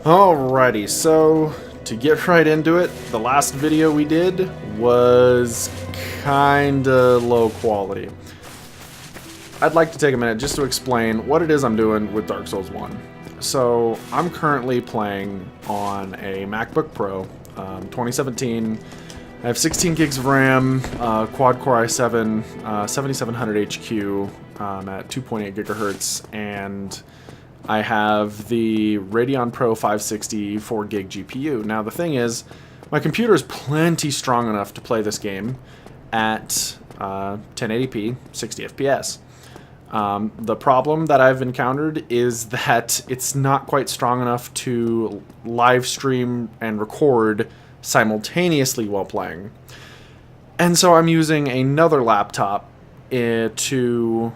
Alrighty, so to get right into it, the last video we did was kinda low quality. I'd like to take a minute just to explain what it is I'm doing with Dark Souls 1. So I'm currently playing on a MacBook Pro, 2017. I have 16 gigs of RAM, quad-core i7, 7700 HQ at 2.8 gigahertz, and I have the Radeon Pro 560 4 gig GPU. Now the thing is, my computer is plenty strong enough to play this game at 1080p, 60 FPS. The problem that I've encountered is that it's not quite strong enough to live stream and record simultaneously while playing. And so I'm using another laptop to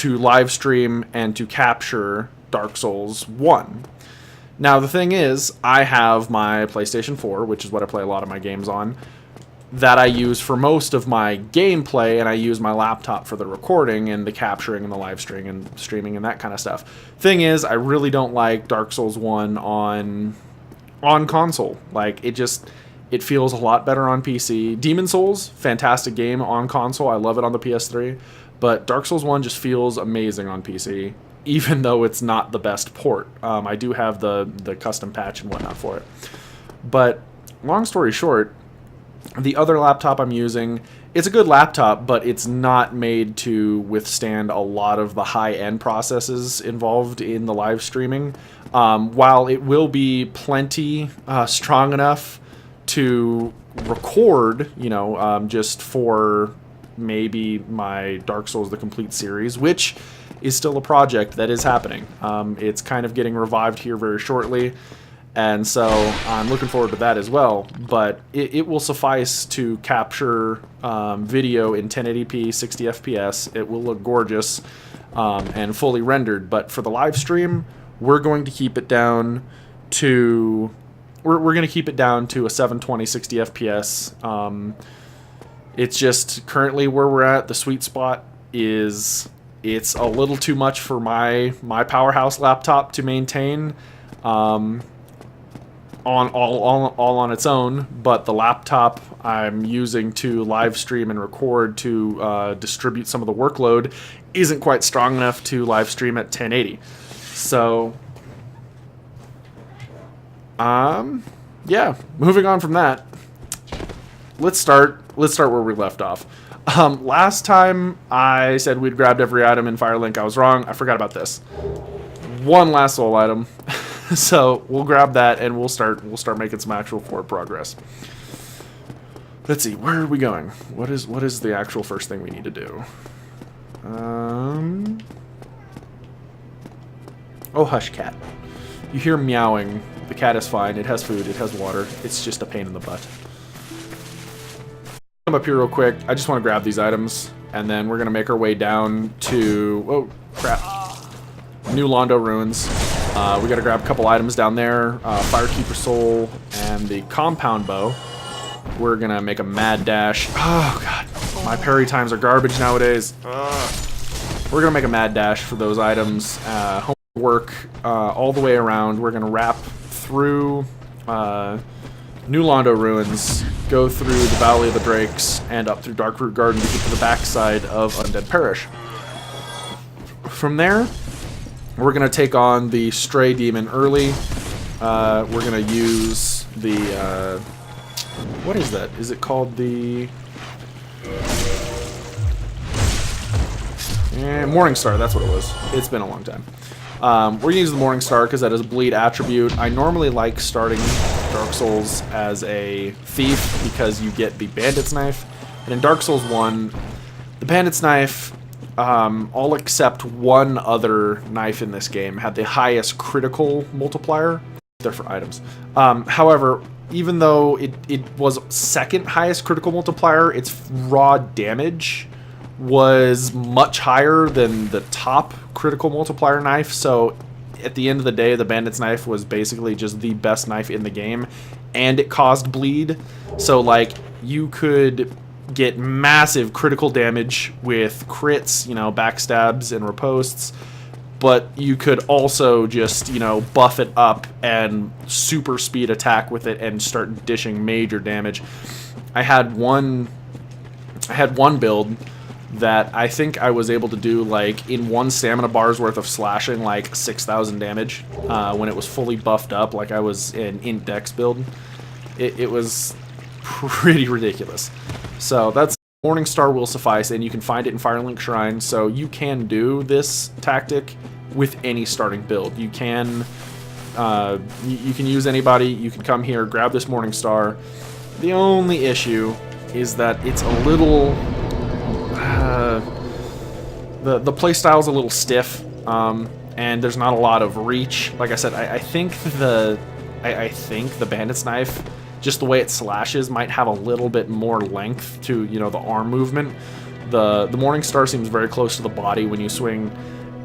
live stream and to capture Dark Souls 1. Now the thing is, I have my PlayStation 4, which is what I play a lot of my games on, that I use for most of my gameplay, and I use my laptop for the recording and the capturing and the live streaming and that kind of stuff. Thing is, I really don't like Dark Souls 1 on console. Like, it feels a lot better on PC. Demon Souls, fantastic game on console. I love it on the PS3. But Dark Souls 1 just feels amazing on PC, even though it's not the best port. I do have the custom patch and whatnot for it. But long story short, the other laptop I'm using, it's a good laptop, but it's not made to withstand a lot of the high-end processes involved in the live streaming. While it will be plenty strong enough to record, just for maybe my Dark Souls The Complete series, which is still a project that is happening. It's kind of getting revived here very shortly, and so I'm looking forward to that as well. But it will suffice to capture video in 1080p, 60 FPS. It will look gorgeous and fully rendered. But for the live stream, we're going to keep it down to we're going to keep it down to a 720 60 FPS. It's just currently where we're at. The sweet spot is it's a little too much for my powerhouse laptop to maintain on all on its own, but the laptop I'm using to live stream and record to distribute some of the workload isn't quite strong enough to live stream at 1080. So yeah, moving on from that, let's start where we left off. Last time I said we'd grabbed every item in Firelink. I was wrong. I forgot about this. One last soul item. So we'll grab that and we'll start making some actual forward progress. Let's see, where are we going? What is the actual first thing we need to do? Oh, hush, cat. You hear meowing. The cat is fine. It has food. It has water. It's just a pain in the butt. Come up here real quick. I just want to grab these items, and then we're gonna make our way down to New Londo Ruins. We gotta grab a couple items down there. Firekeeper Soul and the Compound Bow. We're gonna make a mad dash. Oh god, my parry times are garbage nowadays. We're gonna make a mad dash for those items. Homework all the way around. We're gonna wrap through New Londo Ruins, go through the Valley of the Drakes, and up through Darkroot Garden to get to the backside of Undead Parish. From there, we're going to take on the Stray Demon early. We're going to use the... what is that? Is it called the... Morningstar, that's what it was. It's been a long time. We're going to use the Morningstar because that is a bleed attribute. I normally like starting Dark Souls as a thief because you get the Bandit's Knife. And in Dark Souls 1, the Bandit's Knife, all except one other knife in this game, had the highest critical multiplier. They're for items. However, even though it was second highest critical multiplier, its raw damage was much higher than the top critical multiplier knife. So at the end of the day, the Bandit's Knife was basically just the best knife in the game, and it caused bleed. So like, you could get massive critical damage with crits, backstabs and riposts, but you could also just, you know, buff it up and super speed attack with it and start dishing major damage. I had one build that I think I was able to do, like, in one stamina bar's worth of slashing, like 6,000 damage when it was fully buffed up, like I was in int dex build. It was pretty ridiculous. So that's Morningstar will suffice, and you can find it in Firelink Shrine, so you can do this tactic with any starting build. You can you can use anybody, you can come here, grab this Morningstar. The only issue is that it's a little the playstyle's a little stiff, and there's not a lot of reach. Like I said, I think the Bandit's Knife, just the way it slashes, might have a little bit more length to, you know, the arm movement. The Morningstar seems very close to the body when you swing,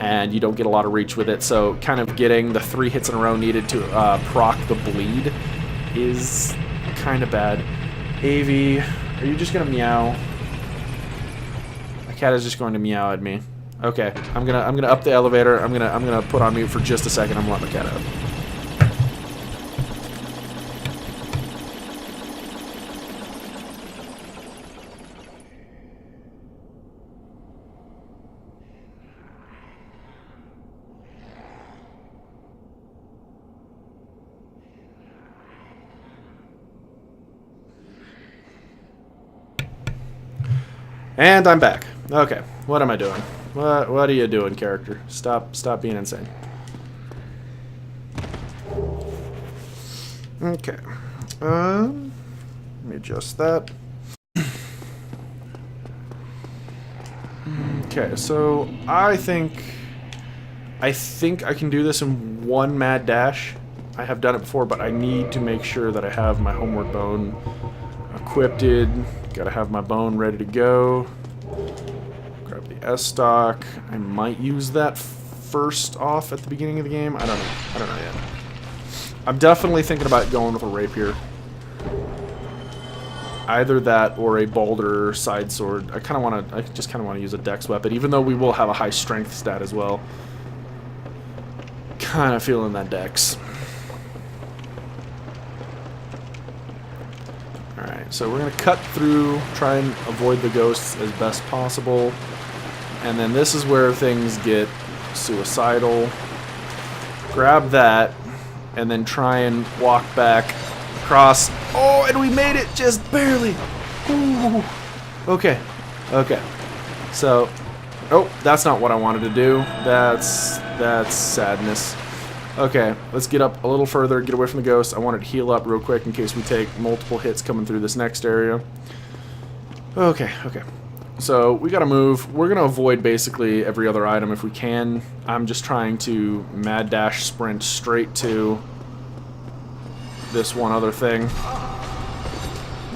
and you don't get a lot of reach with it, so kind of getting the 3 hits in a row needed to proc the bleed is kind of bad. Avi, are you just gonna meow? My cat is just going to meow at me. Okay, I'm gonna up the elevator. I'm gonna put on mute for just a second. I'm gonna let my cat out. And I'm back. Okay, what am I doing? What are you doing, character? Stop being insane. Okay. Let me adjust that. Okay, so I think I can do this in one mad dash. I have done it before, but I need to make sure that I have my Homeward Bone equipped. Gotta have my bone ready to go. Grab the S-Stock. I might use that first off at the beginning of the game. I don't know yet. I'm definitely thinking about going with a rapier. Either that or a Balder side sword. I just kind of want to use a dex weapon, even though we will have a high strength stat as well. Kind of feeling that dex. Alright, so we're going to cut through, try and avoid the ghosts as best possible. And then this is where things get suicidal. Grab that, and then try and walk back across. Oh, and we made it just barely. Ooh. Okay. So, oh, that's not what I wanted to do. That's sadness. Okay, let's get up a little further, get away from the ghost. I wanted to heal up real quick in case we take multiple hits coming through this next area. Okay. So we gotta move. We're gonna avoid basically every other item if we can. I'm just trying to mad dash sprint straight to this one other thing.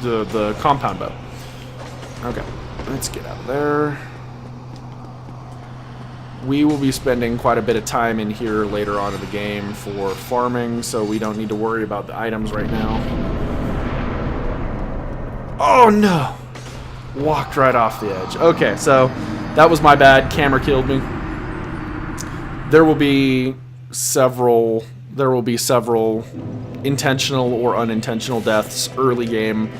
The compound bow. Okay, let's get out of there. We will be spending quite a bit of time in here later on in the game for farming, so we don't need to worry about the items right now. Oh no! Walked right off the edge. Okay, so that was my bad. Camera killed me. There will be several intentional or unintentional deaths early game,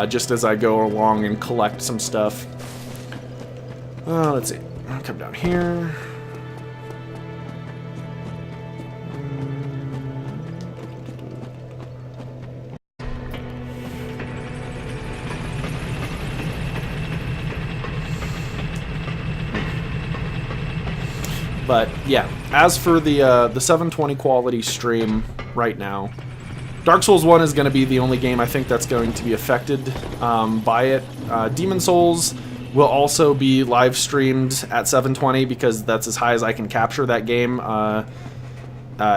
just as I go along and collect some stuff. Let's see. I'll come down here. But yeah, as for the 720 quality stream right now, Dark Souls 1 is going to be the only game I think that's going to be affected by it. Demon Souls will also be live streamed at 720 because that's as high as I can capture that game.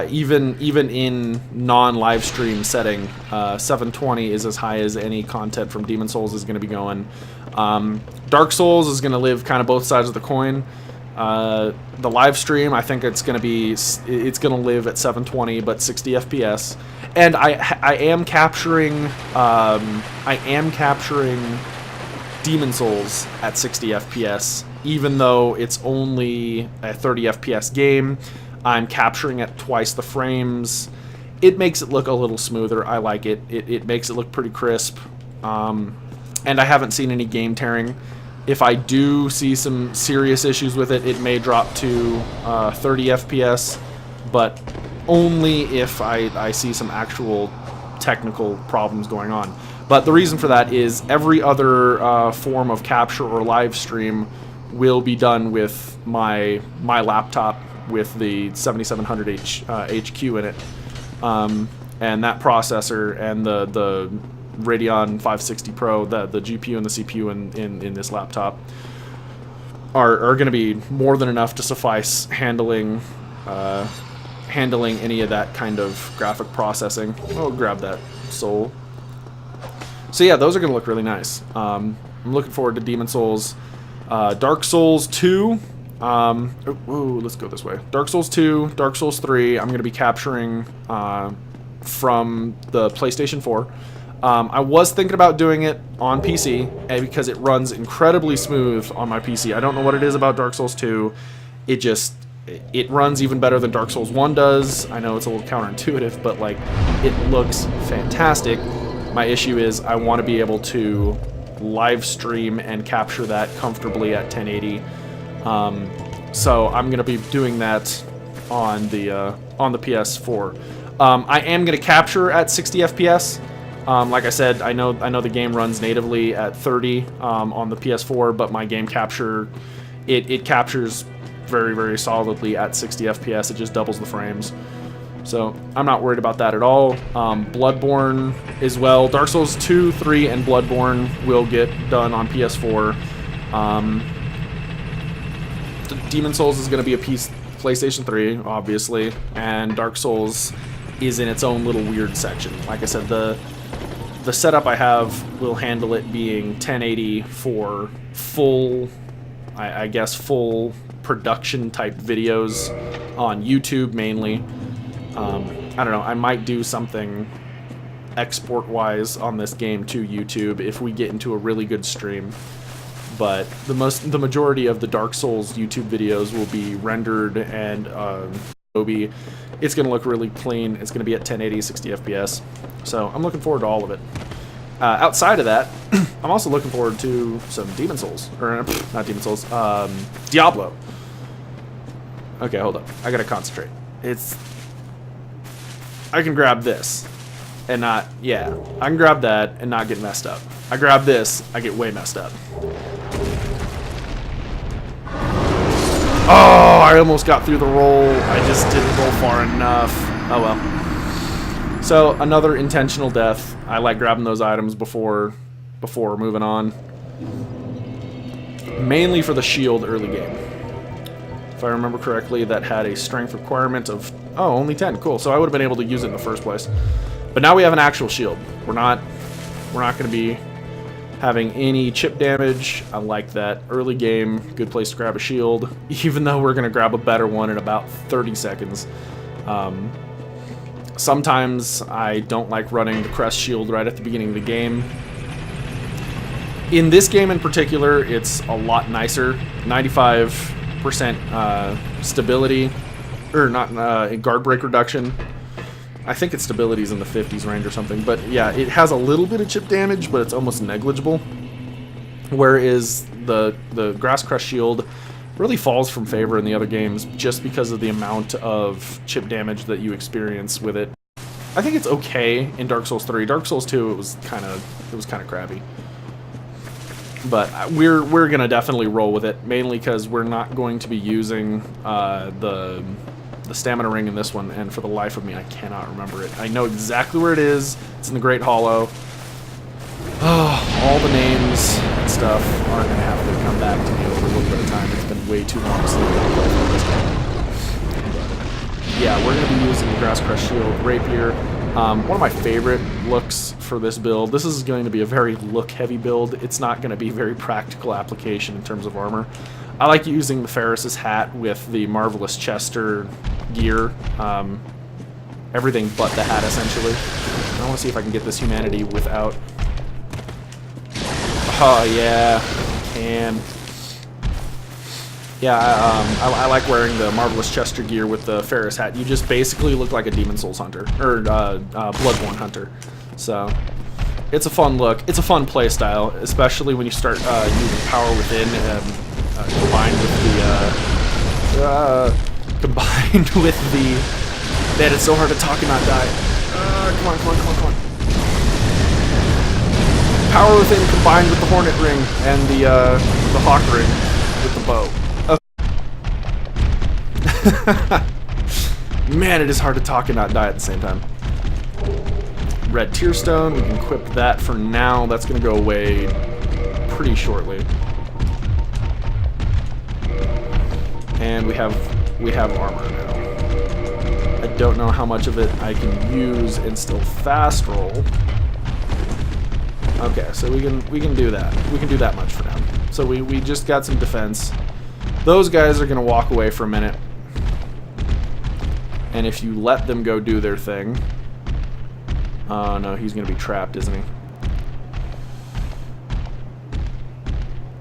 Even in non-live stream setting, 720 is as high as any content from Demon Souls is going to be going. Dark Souls is going to live kind of both sides of the coin. The live stream, I think it's going to live at 720 but 60 FPS. And I am capturing Demon Souls at 60 FPS even though it's only a 30 FPS game, I'm capturing at twice the frames. It makes it look a little smoother. I like it. It makes it look pretty crisp. And I haven't seen any game tearing. If I do see some serious issues with it, it may drop to 30 FPS, but only if I see some actual technical problems going on. But the reason for that is every other form of capture or live stream will be done with my laptop with the 7700H HQ in it, and that processor and the Radeon 560 Pro, the GPU and the CPU in this laptop are going to be more than enough to suffice handling any of that kind of graphic processing. Oh, grab that soul. So yeah, those are going to look really nice. I'm looking forward to Demon Souls. Dark Souls 2. Ooh, let's go this way. Dark Souls 2, Dark Souls 3, I'm going to be capturing from the PlayStation 4. I was thinking about doing it on PC because it runs incredibly smooth on my PC. I don't know what it is about Dark Souls 2. It runs even better than Dark Souls 1 does. I know it's a little counterintuitive, but like, it looks fantastic. My issue is I want to be able to live stream and capture that comfortably at 1080. So I'm going to be doing that on the PS4. I am going to capture at 60 FPS. Like I said, I know the game runs natively at 30 on the PS4, but my game capture, it captures very, very solidly at 60 FPS. It just doubles the frames. So I'm not worried about that at all. Bloodborne as well. Dark Souls 2, 3, and Bloodborne will get done on PS4. Demon Souls is going to be a PlayStation 3, obviously, and Dark Souls is in its own little weird section. Like I said, the setup I have will handle it being 1080 for full, I guess, full production type videos on YouTube mainly. I don't know, I might do something export-wise on this game to YouTube if we get into a really good stream. But the majority of the Dark Souls YouTube videos will be rendered and Adobe. It's going to look really clean. It's going to be at 1080, 60 FPS. So I'm looking forward to all of it. Outside of that, I'm also looking forward to some Demon Souls. Or, not Demon Souls, Diablo. Okay, hold up. I gotta concentrate. I can grab this and not, yeah. I can grab that and not get messed up. I grab this, I get way messed up. Oh, I almost got through the roll. I just didn't go far enough. Oh well. So, another intentional death. I like grabbing those items before moving on. Mainly for the shield early game. If I remember correctly, that had a strength requirement of, oh, only 10. Cool. So I would have been able to use it in the first place. But now we have an actual shield. We're not going to be having any chip damage. I like that. Early game, good place to grab a shield, even though we're going to grab a better one in about 30 seconds. Sometimes I don't like running the crest shield right at the beginning of the game. In this game in particular, it's a lot nicer. 95% stability, or not guard break reduction. I think its stability is in the 50s range or something, but yeah, it has a little bit of chip damage, but it's almost negligible. Whereas the Grass Crest Shield really falls from favor in the other games just because of the amount of chip damage that you experience with it. I think it's okay in Dark Souls 3. Dark Souls 2, it was kind of crappy. But we're gonna definitely roll with it, mainly because we're not going to be using the stamina ring in this one, and for the life of me, I cannot remember it. I know exactly where it is. It's in the Great Hollow. Oh, all the names and stuff are gonna have to come back to me over a little bit of time. It's been way too long since I've played this game. But yeah, we're gonna be using the Grass Crest Shield Rapier. One of my favorite looks for this build. This is going to be a very look-heavy build. It's not going to be very practical application in terms of armor. I like using the Ferris's hat with the Marvelous Chester gear. Everything but the hat, essentially. I want to see if I can get this humanity without... Oh, yeah. I can. Yeah, I like wearing the Marvelous Chester gear with the Ferris hat. You just basically look like a Demon Souls hunter, or Bloodborne hunter. So, it's a fun look. It's a fun play style, especially when you start using Power Within combined with the... Man, it's so hard to talk and not die. Come on. Power Within combined with the Hornet Ring and the Hawk Ring with the bow. Man, it is hard to talk and not die at the same time. Red Tear Stone, we can equip that for now. That's going to go away pretty shortly. And we have armor now. I don't know how much of it I can use and still fast roll. Okay, so we can do that. We can do that much for now. So we just got some defense. Those guys are going to walk away for a minute. And if you let them go do their thing... Oh no, he's going to be trapped, isn't he?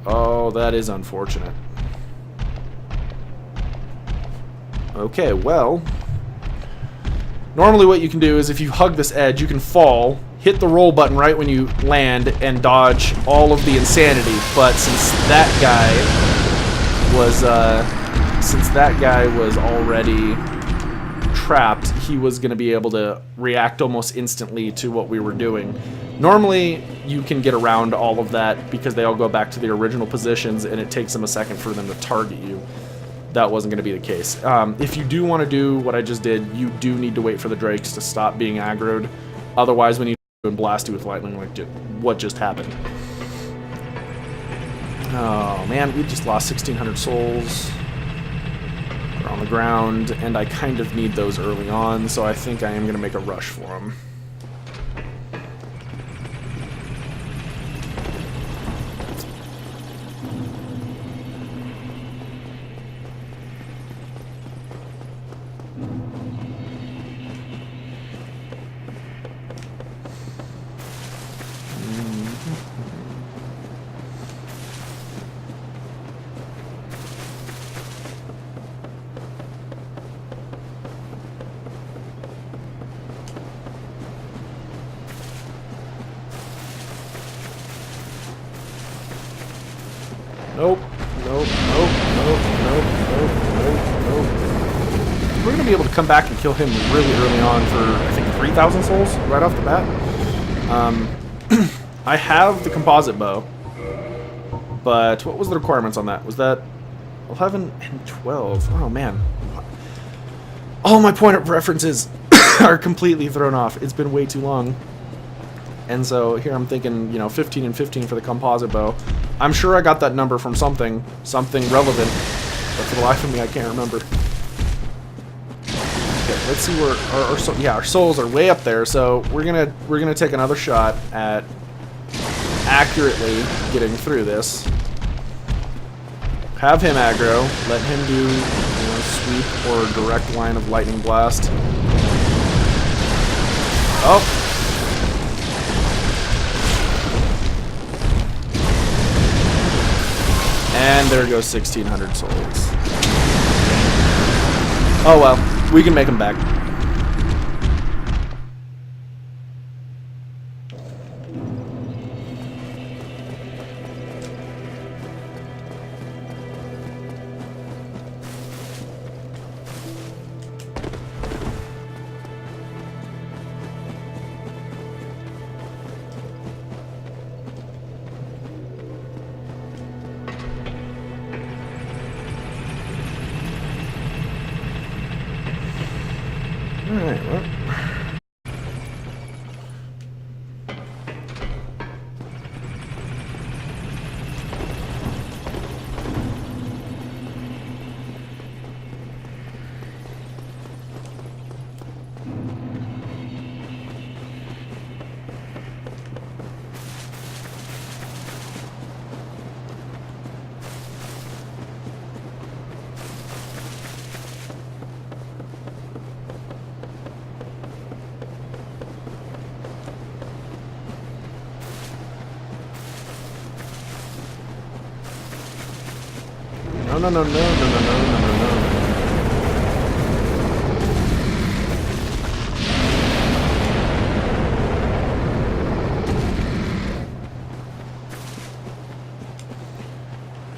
Oh, that is unfortunate. Okay, well... Normally what you can do is if you hug this edge, you can fall, hit the roll button right when you land, and dodge all of the insanity. But since that guy was already trapped, he was going to be able to react almost instantly to what we were doing. Normally, you can get around all of that because they all go back to their original positions, and it takes them a second for them to target you. That wasn't going to be the case. If you do want to do what I just did, you do need to wait for the drakes to stop being aggroed. Otherwise, we need to blast you with lightning like what just happened. Oh man, we just lost 1,600 souls. They're on the ground, and I kind of need those early on, so I think I am going to make a rush for them. Nope. We're going to be able to come back and kill him really early on for, I think, 3,000 souls right off the bat. I have the composite bow, but what was the requirements on that? Was that 11 and 12? Oh, man. All my point of references are completely thrown off. It's been way too long. And so here I'm thinking, 15 and 15 for the composite bow. I'm sure I got that number from something relevant, but for the life of me, I can't remember. Okay, let's see where our souls are way up there. So we're gonna take another shot at accurately getting through this. Have him aggro. Let him do sweep or direct line of lightning blast. Oh. And there goes 1,600 souls. Oh well, we can make them back. Alright, well. No, no, no, no, no, no, no, no, no, no.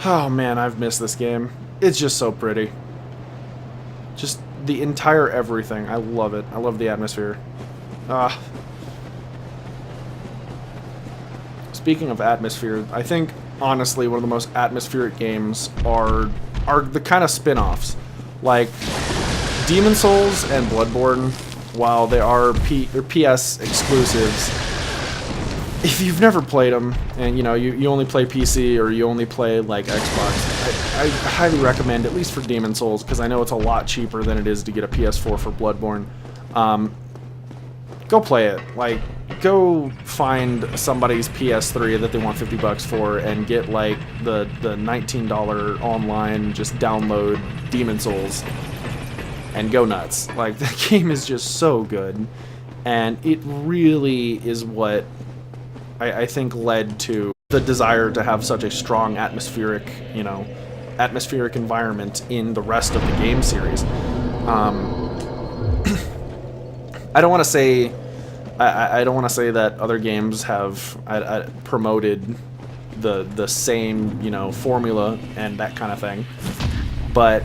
Oh man, I've missed this game. It's just so pretty. Just the entire everything. I love it. I love the atmosphere. Speaking of atmosphere, I think honestly one of the most atmospheric games are the kind of spin-offs. Like Demon Souls and Bloodborne, while they are PS exclusives, if you've never played them, and you know, you only play PC or you only play like Xbox, I highly recommend, at least for Demon Souls, because I know it's a lot cheaper than it is to get a PS4 for Bloodborne. Go play it. Like, go find somebody's PS3 that they want $50 for and get like the $19 online, just download Demon Souls and go nuts. Like, the game is just so good, and it really is what I think led to the desire to have such a strong atmospheric, you know, atmospheric environment in the rest of the game series. I don't want to say I don't want to say that other games have promoted the same, you know, formula and that kind of thing, but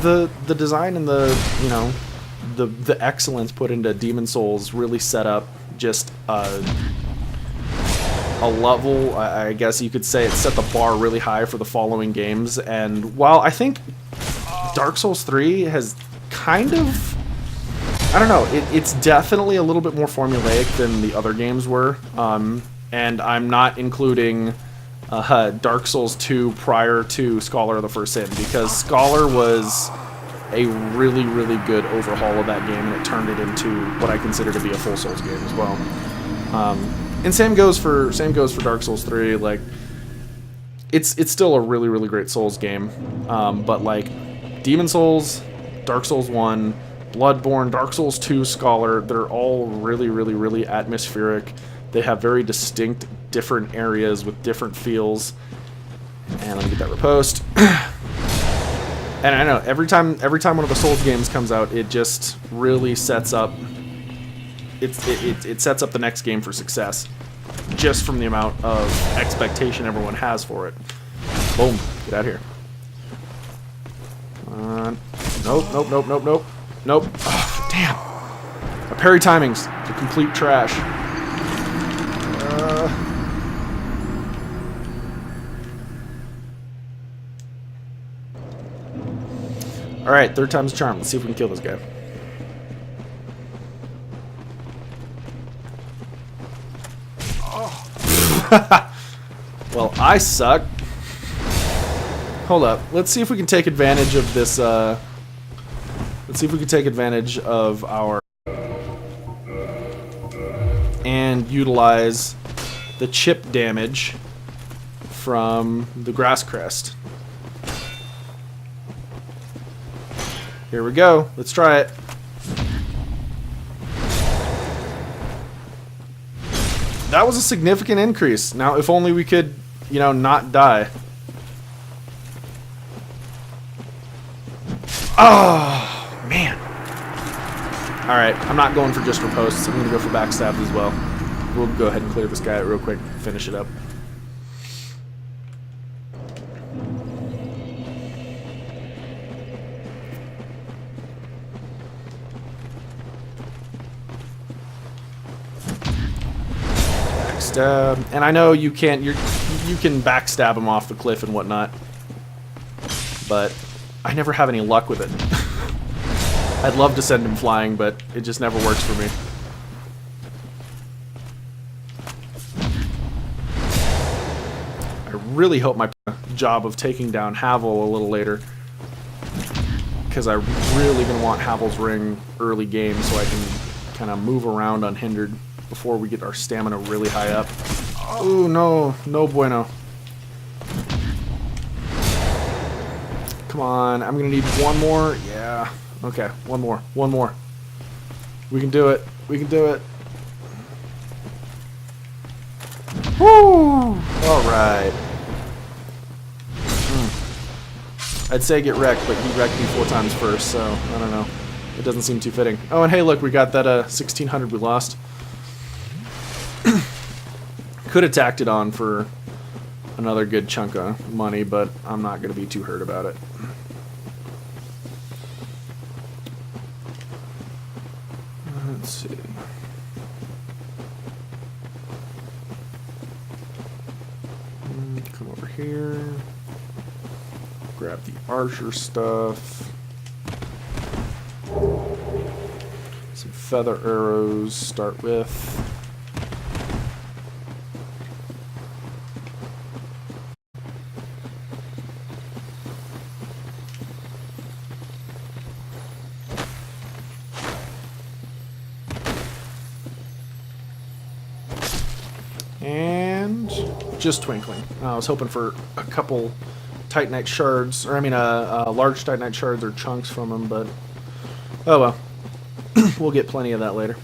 the design and the, you know, the excellence put into Demon Souls really set up just a level. I guess you could say it set the bar really high for the following games. And while I think Dark Souls 3 has kind of, I don't know, it's definitely a little bit more formulaic than the other games were. And I'm not including Dark Souls 2 prior to Scholar of the First Sin, because Scholar was a really, really good overhaul of that game, and it turned it into what I consider to be a full Souls game as well. And same goes for Dark Souls 3. Like, it's still a really, really great Souls game. But like Demon Souls, Dark Souls 1, Bloodborne, Dark Souls 2, Scholar, they're all really, really, really atmospheric. They have very distinct different areas with different feels. And let me get that repost. And I know every time one of the Souls games comes out, it just really sets up it sets up the next game for success, just from the amount of expectation everyone has for it. Boom, get out of here. Nope, nope, nope, nope, nope, nope. Oh, damn. My parry timings are complete trash. Alright, third time's a charm. Let's see if we can kill this guy. Well, I suck. Hold up. Let's see if we can take advantage of this, let's see if we can take advantage of our and utilize the chip damage from the Grass Crest. Here we go. Let's try it. That was a significant increase. Now, if only we could, you know, not die. Oh, man. Alright, I'm not going for just riposts. I'm going to go for backstabs as well. We'll go ahead and clear this guy out real quick, finish it up. And I know you can't, you can backstab him off the cliff and whatnot, but I never have any luck with it. I'd love to send him flying, but it just never works for me. I really hope my job of taking down Havel a little later, because I'm really going to want Havel's Ring early game so I can kind of move around unhindered before we get our stamina really high up. Oh, no. No bueno. Come on. I'm going to need one more. Yeah. Okay. One more. One more. We can do it. We can do it. Woo! All right. I'd say get wrecked, but he wrecked me 4 times first, so I don't know. It doesn't seem too fitting. Oh, and hey, look, we got that 1600 we lost. Could have tacked it on for another good chunk of money, but I'm not going to be too hurt about it. Let's see. Come over here. Grab the archer stuff. Some feather arrows, start with. And just twinkling. I was hoping for a couple Titanite shards, or I mean large Titanite shards or chunks from them, but oh well. We'll get plenty of that later.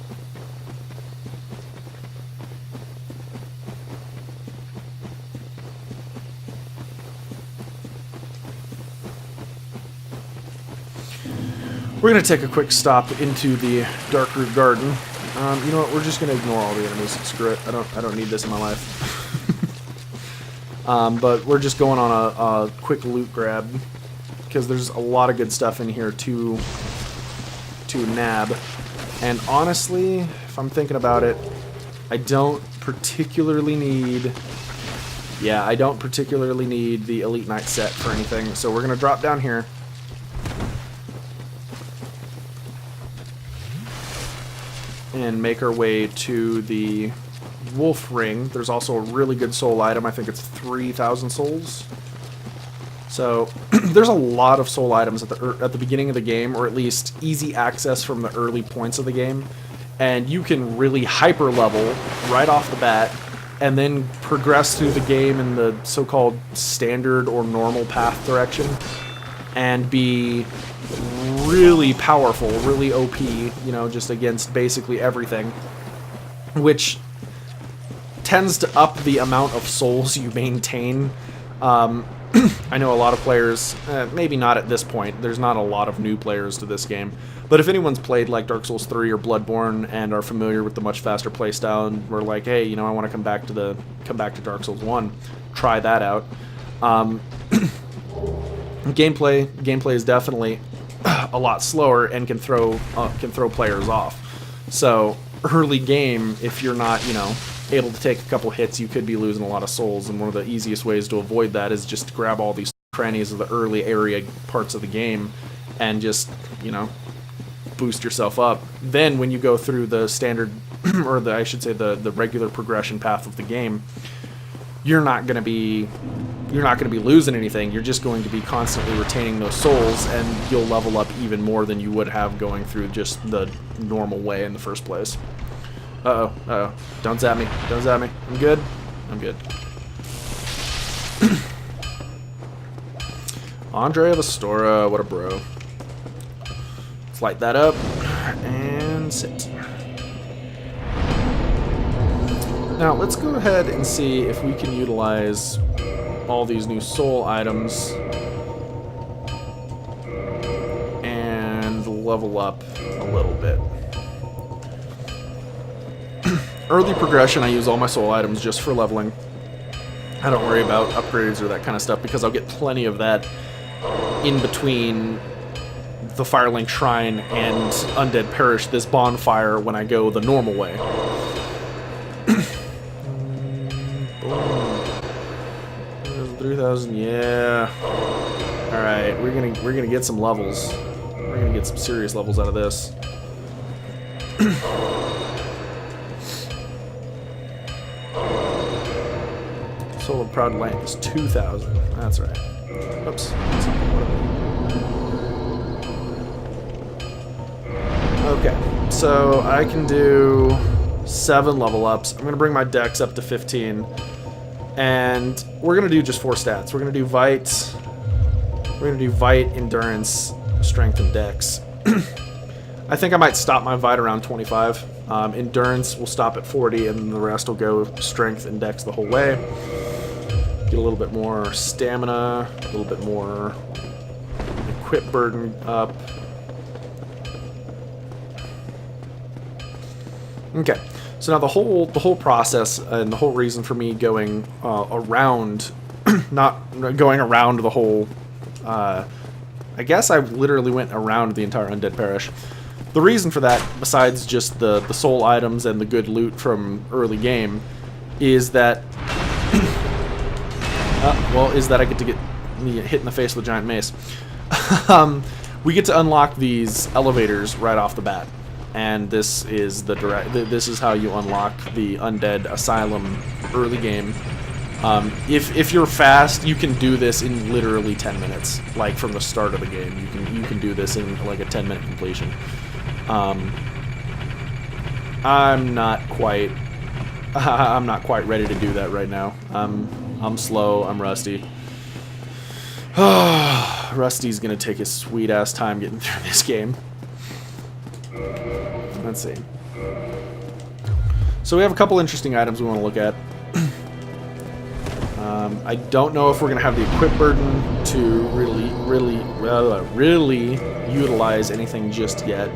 We're going to take a quick stop into the Darkroot Garden. You know what? We're just going to ignore all the enemies. Screw it. I don't need this in my life. But we're just going on a quick loot grab because there's a lot of good stuff in here to nab. And honestly, if I'm thinking about it, I don't particularly need... Yeah, I don't particularly need the Elite Knight set for anything. So we're going to drop down here. And make our way to the Wolf Ring. There's also a really good soul item. I think it's 3,000 souls. So there's a lot of soul items at the beginning of the game, or at least easy access from the early points of the game. And you can really hyper level right off the bat, and then progress through the game in the so-called standard or normal path direction, and be really powerful, really OP, you know, just against basically everything, which tends to up the amount of souls you maintain. I know a lot of players, maybe not at this point, there's not a lot of new players to this game, but if anyone's played like Dark Souls 3 or Bloodborne and are familiar with the much faster playstyle and we're like, hey, you know, I want to come back to Dark Souls 1, try that out. Gameplay is definitely a lot slower and can throw players off. So early game, if you're not, you know, able to take a couple hits, you could be losing a lot of souls, and one of the easiest ways to avoid that is just to grab all these crannies of the early area parts of the game and just, you know, boost yourself up. Then when you go through the standard, or I should say the regular progression path of the game, you're not going to be losing anything. You're just going to be constantly retaining those souls, and you'll level up even more than you would have going through just the normal way in the first place. Uh-oh, uh-oh. Don't zap me. Don't zap me. I'm good? I'm good. Andre of Astora, what a bro. Let's light that up, and sit. Now, let's go ahead and see if we can utilize all these new soul items and level up a little bit. Early progression, I use all my soul items just for leveling. I don't worry about upgrades or that kind of stuff because I'll get plenty of that in between the Firelink Shrine and Undead Parish, this bonfire, when I go the normal way. 3,000, yeah. All right, we're gonna get some levels. We're gonna get some serious levels out of this. Soul of Proud Land is 2,000. That's right. Oops. Okay, so I can do 7 level ups. I'm gonna bring my dex up to 15. And we're going to do just 4 stats. We're going to do Vite. We're going to do Vite, Endurance, Strength, and Dex. I think I might stop my Vite around 25. Endurance will stop at 40, and the rest will go Strength and Dex the whole way. Get a little bit more stamina, a little bit more equip burden up. Okay, so now the whole process and the whole reason for me going around, not going around the whole, I guess I literally went around the entire Undead Parish. The reason for that, besides just the soul items and the good loot from early game, is that, is that I get to get hit in the face with a giant mace. We get to unlock these elevators right off the bat. And this is this is how you unlock the Undead Asylum early game. If you're fast, you can do this in literally 10 minutes, like from the start of the game. You can do this in like a 10-minute completion. I'm not quite ready to do that right now. I'm slow. I'm rusty. Rusty's gonna take his sweet ass time getting through this game. Let's see. So we have a couple interesting items we want to look at. I don't know if we're going to have the equip burden to really utilize anything just yet.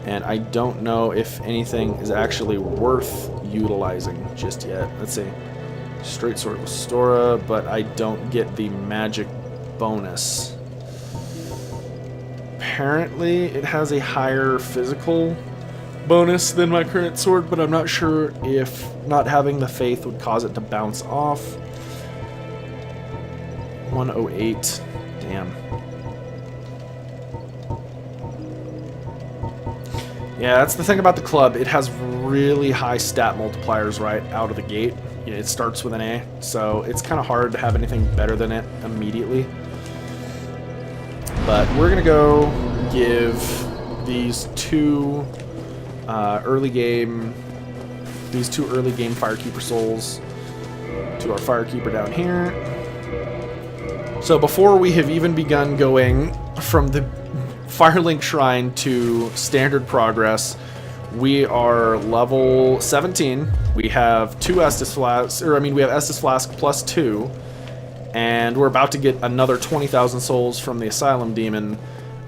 And I don't know if anything is actually worth utilizing just yet. Let's see. Straight sword with Stora, but I don't get the magic bonus. Apparently it has a higher physical bonus than my current sword, but I'm not sure if not having the faith would cause it to bounce off. 108. Damn. Yeah, that's the thing about the club. It has really high stat multipliers right out of the gate. It starts with an A, so it's kind of hard to have anything better than it immediately. But we're gonna go give these two early game Firekeeper souls to our Firekeeper down here. So before we have even begun going from the Firelink Shrine to standard progress, we are level 17. We have two Estus Flasks, we have Estus Flask plus 2, and we're about to get another 20,000 souls from the Asylum Demon.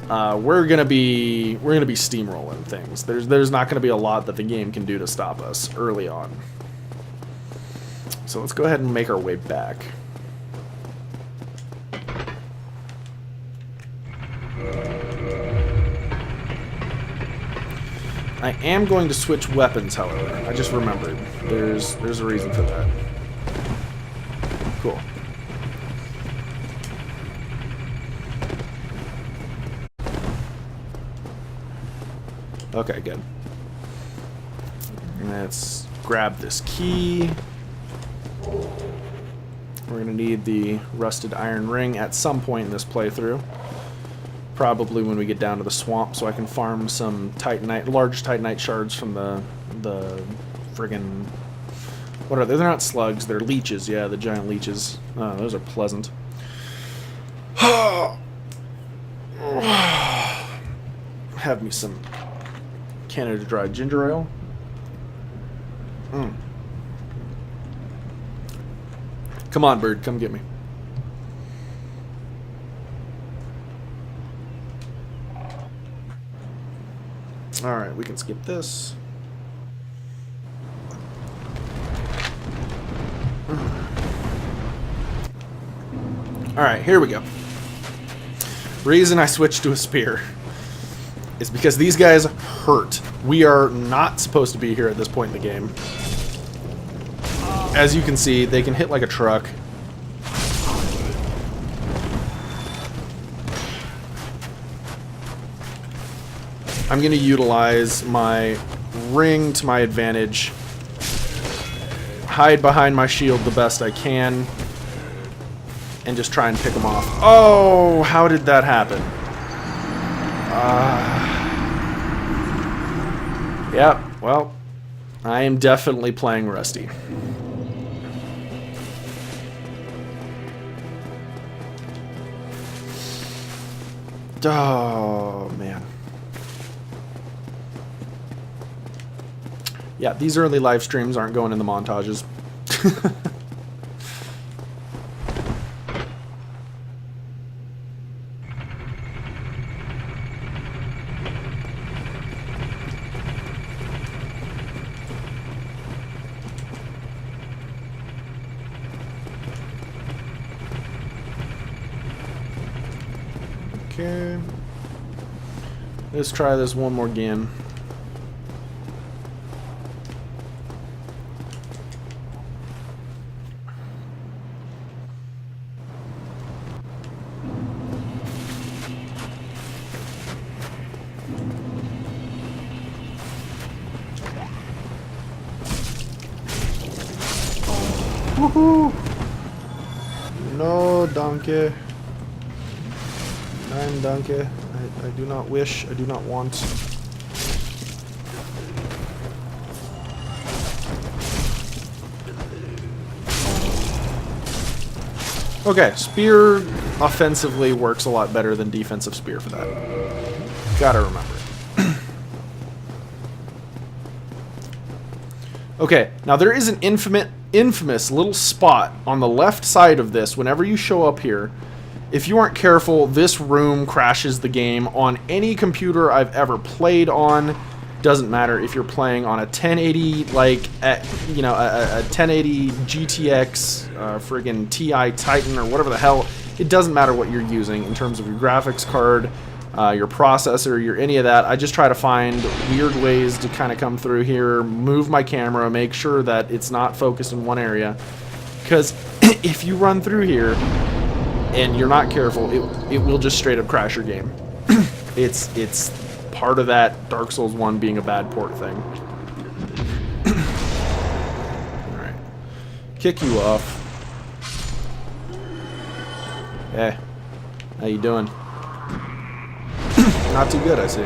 We're gonna be steamrolling things. There's not gonna be a lot that the game can do to stop us early on. So let's go ahead and make our way back. I am going to switch weapons, however. I just remembered. There's a reason for that. Cool. Okay, good. Let's grab this key. We're gonna need the rusted iron ring at some point in this playthrough. Probably when we get down to the swamp, so I can farm some Titanite, large Titanite shards from the friggin', what are they? They're not slugs, they're leeches. Yeah, the giant leeches. Oh, those are pleasant. Have me some Canada Dry ginger ale. Come on, bird, come get me. Alright, we can skip this. Alright, here we go. Reason I switched to a spear is because these guys hurt. We are not supposed to be here at this point in the game. As you can see, they can hit like a truck. I'm going to utilize my ring to my advantage. Hide behind my shield the best I can. And just try and pick them off. Oh, how did that happen? Yeah, well, I am definitely playing rusty. Oh, man. Yeah, these early live streams aren't going in the montages. Okay. Let's try this one more game. Woohoo! No, donkey. Nein, danke. I do not wish, I do not want. Okay, spear offensively works a lot better than defensive spear for that. Gotta remember. Okay, now there is an infamous little spot on the left side of this whenever you show up here. If you aren't careful, this room crashes the game on any computer I've ever played on. Doesn't matter if you're playing on a 1080, like, you know, a 1080 GTX, friggin' TI Titan, or whatever the hell. It doesn't matter what you're using in terms of your graphics card, your processor, your any of that. I just try to find weird ways to kind of come through here, move my camera, make sure that it's not focused in one area. Because if you run through here and you're not careful, it will just straight up crash your game. It's part of that Dark Souls 1 being a bad port thing. Alright. Kick you off. Hey. How you doing? Not too good, I see.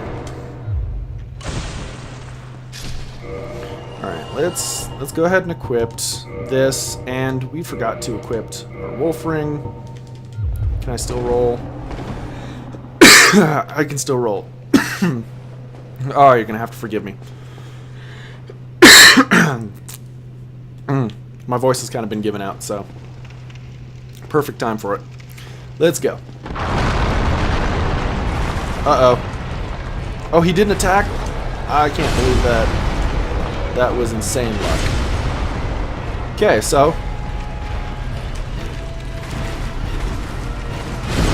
Alright, let's go ahead and equip this, and we forgot to equip our wolf ring. Can I still roll? I can still roll. Oh, you're gonna have to forgive me. My voice has kind of been given out, so perfect time for it. Let's go. Uh-oh. Oh, he didn't attack? I can't believe that. That was insane luck. Okay, so.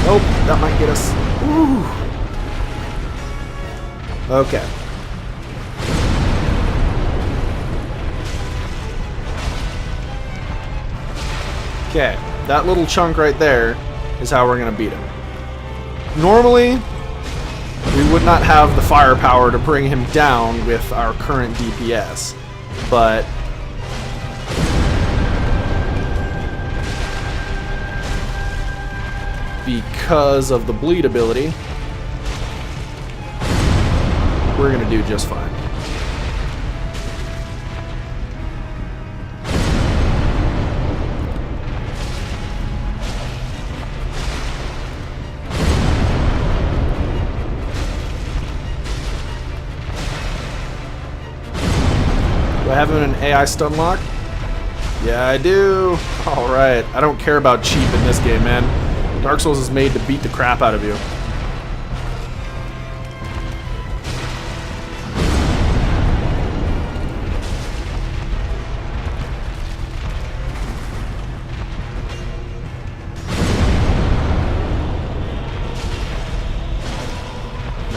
Nope, that might get us. Ooh. Okay. Okay, that little chunk right there is how we're gonna beat him. Normally, we would not have the firepower to bring him down with our current DPS, but because of the bleed ability, we're gonna do just fine. Do I have him in an AI stun lock? Yeah, I do. Alright, I don't care about cheap in this game, man. Dark Souls is made to beat the crap out of you.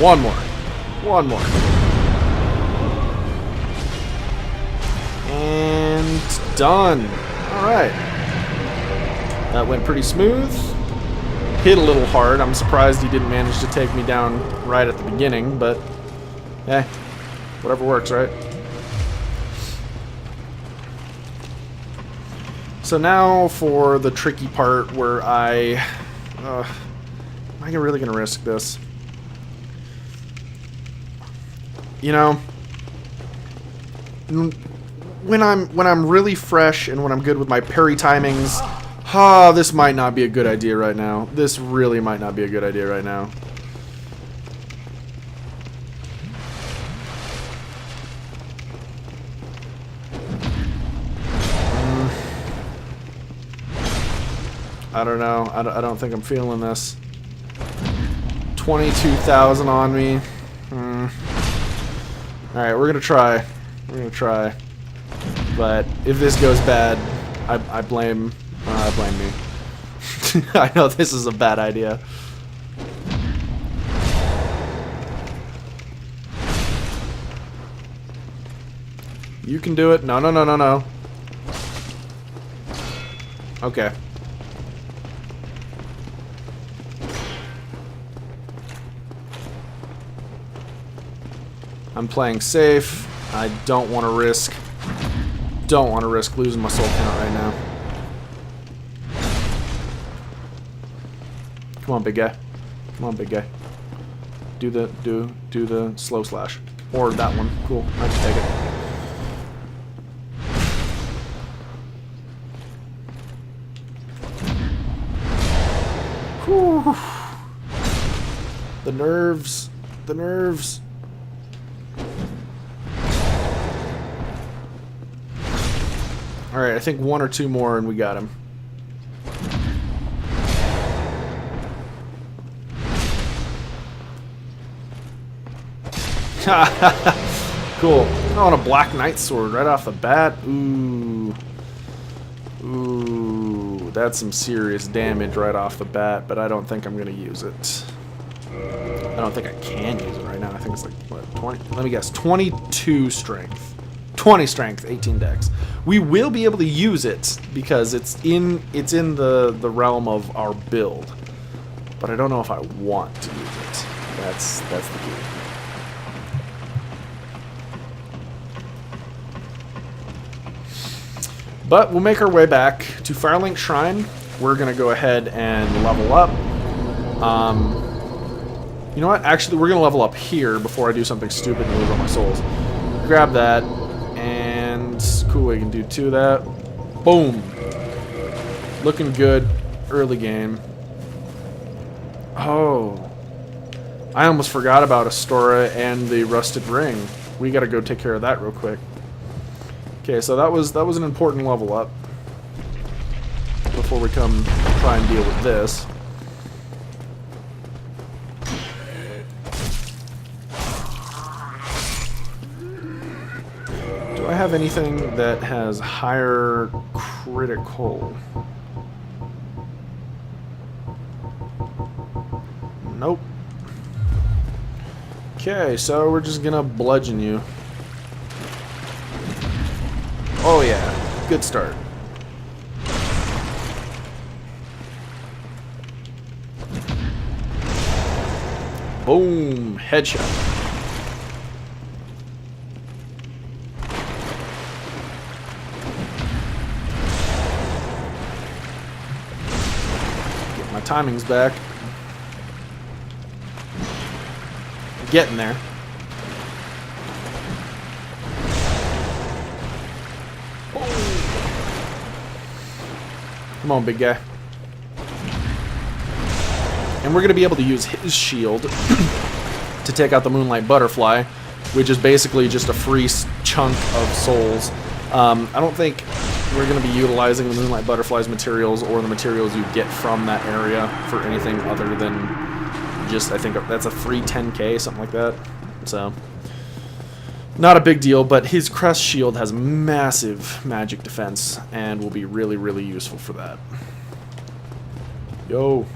One more. One more. And done. Alright. That went pretty smooth. Hit a little hard. I'm surprised he didn't manage to take me down right at the beginning, but eh, whatever works, right? So now for the tricky part where am I really gonna risk this? You know, when I'm really fresh and when I'm good with my parry timings, this might not be a good idea right now. This really might not be a good idea right now. I don't know. I don't think I'm feeling this. 22,000 on me. Alright, we're gonna try. We're gonna try. But if this goes bad, I blame me. I know this is a bad idea. You can do it. No, no, no, no, no. Okay. I'm playing safe. I don't want to risk losing my soul count right now. Come on, big guy. Come on, big guy. Do the slow slash. Or that one. Cool. I can take it. Whew. The nerves. The nerves. Alright, I think one or two more and we got him. Cool. Oh, and a Black Knight sword right off the bat. Ooh. Ooh. That's some serious damage right off the bat, but I don't think I'm going to use it. I don't think I can use it right now. I think it's like, what, 20? Let me guess. 22 strength. 20 strength, 18 dex. We will be able to use it because it's in the realm of our build. But I don't know if I want to use it. That's the key. But we'll make our way back to Firelink Shrine. We're going to go ahead and level up. You know what? Actually, we're going to level up here before I do something stupid and lose all my souls. Grab that. And cool, we can do 2 of that. Boom. Looking good. Early game. Oh. I almost forgot about Astora and the Rusted Ring. We got to go take care of that real quick. Okay, so that was an important level up before we come try and deal with this. Do I have anything that has higher critical? Nope. Okay, so we're just gonna bludgeon you. Oh yeah, good start. Boom, headshot. Get my timings back. Getting there. Come on, big guy. And we're going to be able to use his shield to take out the Moonlight Butterfly, which is basically just a free chunk of souls. I don't think we're going to be utilizing the Moonlight Butterfly's materials or the materials you get from that area for anything other than just, I think that's a free 10k, something like that. So, not a big deal, but his crest shield has massive magic defense and will be really, really useful for that. Yo.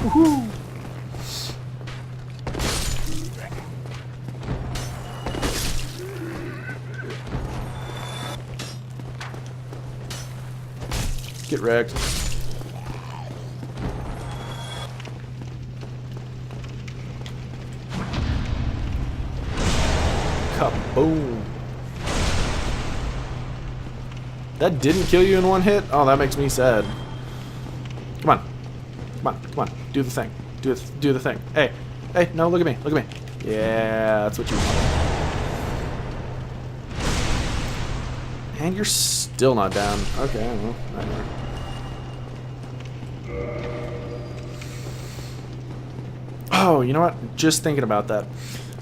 Woohoo. Get wrecked. Kaboom. That didn't kill you in one hit? Oh, that makes me sad. Come on. Come on, come on. Do the thing. Do the thing. Hey. Hey, no, look at me. Look at me. Yeah, that's what you want. And you're still not down. Okay, well, nightmare. Oh, you know what? Just thinking about that.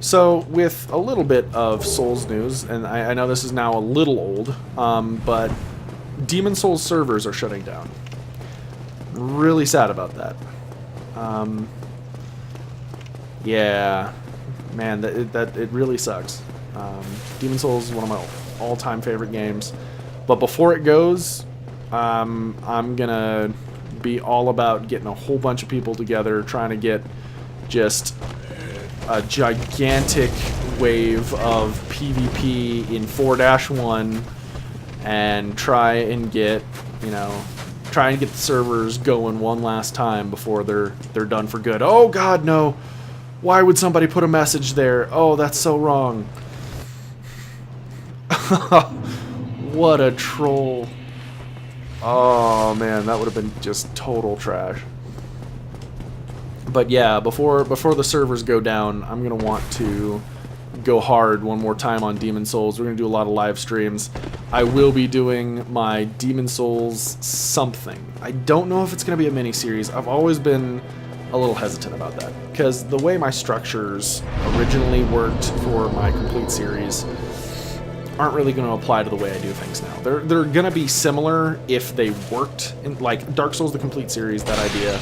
So, with a little bit of Souls news, and I know this is now a little old, but Demon Souls servers are shutting down. Really sad about that. Yeah, man, it really sucks. Demon Souls is one of my all-time favorite games, but before it goes, I'm gonna be all about getting a whole bunch of people together, trying to get just a gigantic wave of PvP in 4-1 and try and get the servers going one last time before they're done for good. Oh God, no. Why would somebody put a message there? Oh, that's so wrong. What a troll. Oh man, that would have been just total trash. But yeah, before the servers go down, I'm gonna want to go hard one more time on Demon Souls. We're gonna do a lot of live streams. I will be doing my Demon Souls something. I don't know if it's gonna be a mini series. I've always been a little hesitant about that because the way my structures originally worked for my complete series aren't really going to apply to the way I do things now. They're going to be similar if they worked in, like Dark Souls the Complete series. That idea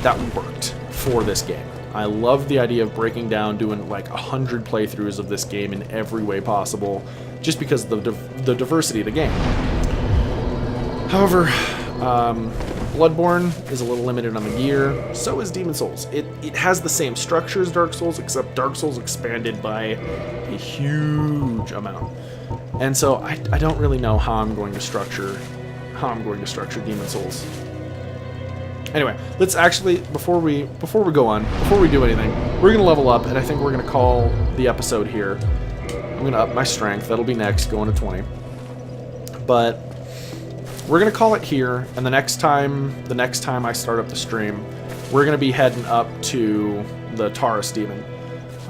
that worked for this game. I love the idea of breaking down, doing like 100 playthroughs of this game in every way possible, just because of the diversity of the game. However, Bloodborne is a little limited on the gear, so is Demon Souls. It has the same structure as Dark Souls, except Dark Souls expanded by a huge amount. And so I don't really know how I'm going to structure Demon Souls. Anyway, let's actually, before we do anything, we're gonna level up, and I think we're gonna call the episode here. I'm gonna up my strength. That'll be next, going to 20. But we're gonna call it here, and the next time I start up the stream, we're gonna be heading up to the Taurus Demon.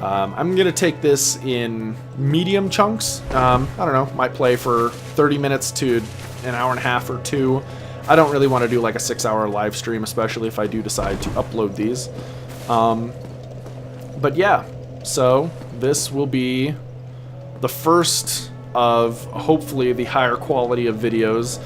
I'm gonna take this in medium chunks. I don't know, might play for 30 minutes to an hour and a half or 2. I don't really want to do like a 6-hour live stream, especially if I do decide to upload these. But yeah, so this will be the first of hopefully the higher quality of videos.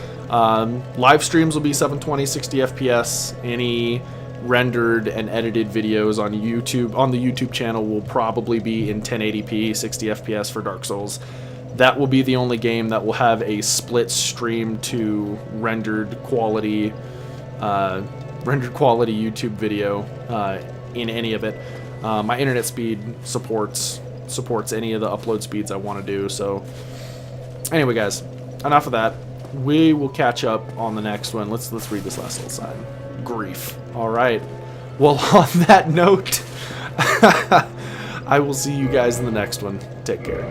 Live streams will be 720, 60 FPS. Any rendered and edited videos on YouTube, on the YouTube channel, will probably be in 1080p, 60 FPS for Dark Souls. That will be the only game that will have a split stream to rendered quality YouTube video in any of it. My internet speed supports any of the upload speeds I want to do. So anyway, guys, enough of that. We will catch up on the next one. Let's read this last little sign. Grief. All right. Well, on that note, I will see you guys in the next one. Take care.